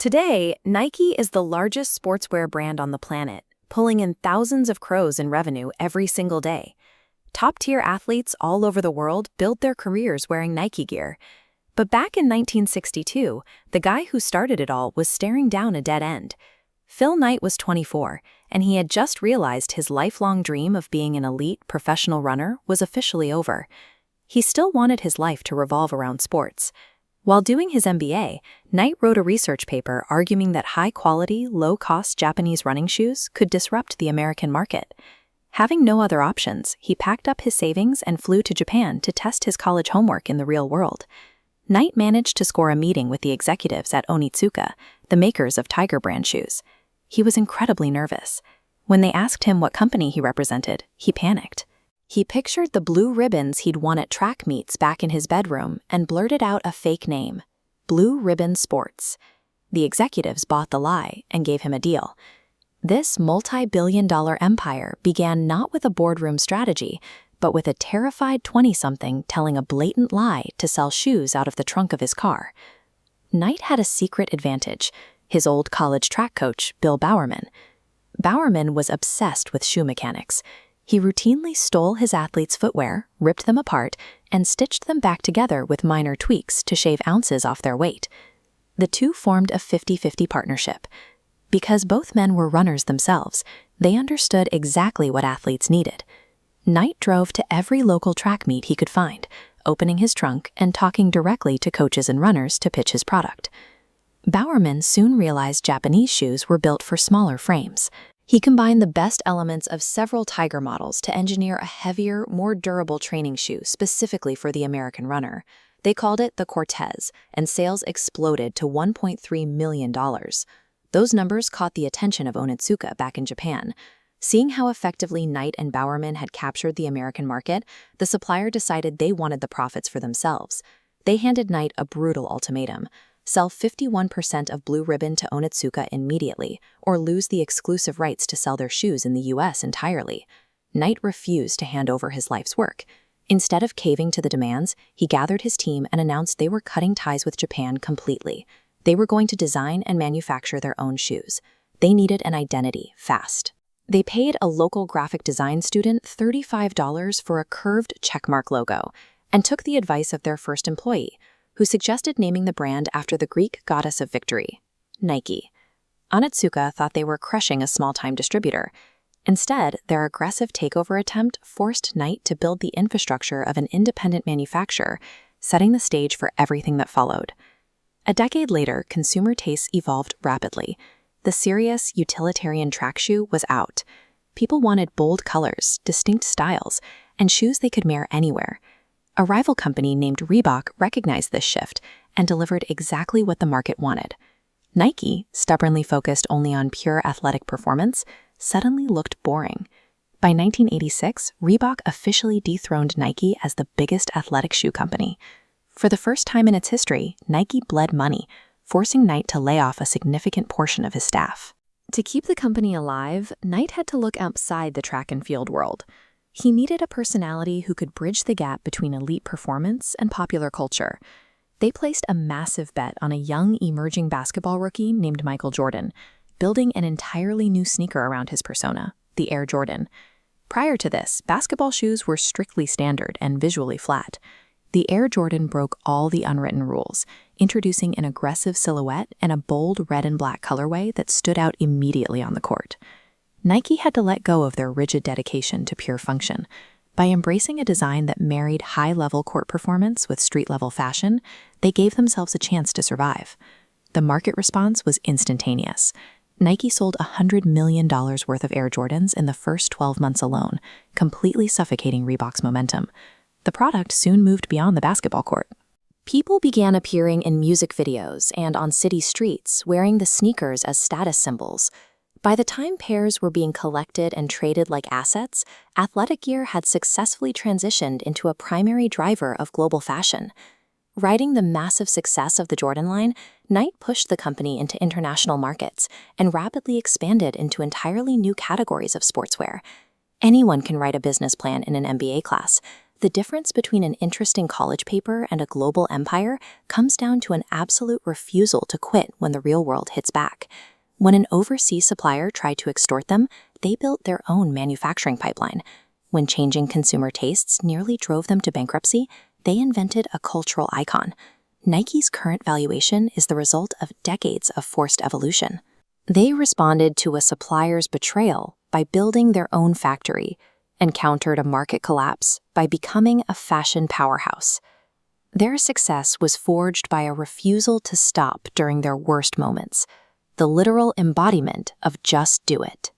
Today, Nike is the largest sportswear brand on the planet, pulling in thousands of crores in revenue every single day. Top-tier athletes all over the world build their careers wearing Nike gear. But back in 1962, the guy who started it all was staring down a dead end. Phil Knight was 24, and he had just realized his lifelong dream of being an elite professional runner was officially over. He still wanted his life to revolve around sports. While doing his MBA, Knight wrote a research paper arguing that high-quality, low-cost Japanese running shoes could disrupt the American market. Having no other options, he packed up his savings and flew to Japan to test his college homework in the real world. Knight managed to score a meeting with the executives at Onitsuka, the makers of Tiger brand shoes. He was incredibly nervous. When they asked him what company he represented, he panicked. He pictured the blue ribbons he'd won at track meets back in his bedroom and blurted out a fake name, Blue Ribbon Sports. The executives bought the lie and gave him a deal. This multi-billion-dollar empire began not with a boardroom strategy, but with a terrified 20-something telling a blatant lie to sell shoes out of the trunk of his car. Knight had a secret advantage: his old college track coach, Bill Bowerman. Bowerman was obsessed with shoe mechanics. He routinely stole his athletes' footwear, ripped them apart, and stitched them back together with minor tweaks to shave ounces off their weight. The two formed a 50-50 partnership. Because both men were runners themselves, they understood exactly what athletes needed. Knight drove to every local track meet he could find, opening his trunk and talking directly to coaches and runners to pitch his product. Bowerman soon realized Japanese shoes were built for smaller frames. He combined the best elements of several Tiger models to engineer a heavier, more durable training shoe specifically for the American runner. They called it the Cortez, and sales exploded to $1.3 million. Those numbers caught the attention of Onitsuka back in Japan. Seeing how effectively Knight and Bowerman had captured the American market, the supplier decided they wanted the profits for themselves. They handed Knight a brutal ultimatum: sell 51% of Blue Ribbon to Onitsuka immediately, or lose the exclusive rights to sell their shoes in the US entirely. Knight refused to hand over his life's work. Instead of caving to the demands, he gathered his team and announced they were cutting ties with Japan completely. They were going to design and manufacture their own shoes. They needed an identity, fast. They paid a local graphic design student $35 for a curved checkmark logo, and took the advice of their first employee, who suggested naming the brand after the Greek goddess of victory, Nike. Onitsuka thought they were crushing a small-time distributor. Instead, their aggressive takeover attempt forced Knight to build the infrastructure of an independent manufacturer, setting the stage for everything that followed. A decade later, consumer tastes evolved rapidly. The serious, utilitarian track shoe was out. People wanted bold colors, distinct styles, and shoes they could wear anywhere. A rival company named Reebok recognized this shift and delivered exactly what the market wanted. Nike, stubbornly focused only on pure athletic performance, suddenly looked boring. By 1986, Reebok officially dethroned Nike as the biggest athletic shoe company. For the first time in its history, Nike bled money, forcing Knight to lay off a significant portion of his staff. To keep the company alive, Knight had to look outside the track and field world. He needed a personality who could bridge the gap between elite performance and popular culture. They placed a massive bet on a young, emerging basketball rookie named Michael Jordan, building an entirely new sneaker around his persona, the Air Jordan. Prior to this, basketball shoes were strictly standard and visually flat. The Air Jordan broke all the unwritten rules, introducing an aggressive silhouette and a bold red and black colorway that stood out immediately on the court. Nike had to let go of their rigid dedication to pure function. By embracing a design that married high-level court performance with street-level fashion, they gave themselves a chance to survive. The market response was instantaneous. Nike sold $100 million worth of Air Jordans in the first 12 months alone, completely suffocating Reebok's momentum. The product soon moved beyond the basketball court. People began appearing in music videos and on city streets wearing the sneakers as status symbols. By the time pairs were being collected and traded like assets, athletic gear had successfully transitioned into a primary driver of global fashion. Riding the massive success of the Jordan line, Knight pushed the company into international markets and rapidly expanded into entirely new categories of sportswear. Anyone can write a business plan in an MBA class, The difference between an interesting college paper and a global empire comes down to an absolute refusal to quit when the real world hits back. When an overseas supplier tried to extort them, they built their own manufacturing pipeline. When changing consumer tastes nearly drove them to bankruptcy, they invented a cultural icon. Nike's current valuation is the result of decades of forced evolution. They responded to a supplier's betrayal by building their own factory, and countered a market collapse by becoming a fashion powerhouse. Their success was forged by a refusal to stop during their worst moments, the literal embodiment of just do it.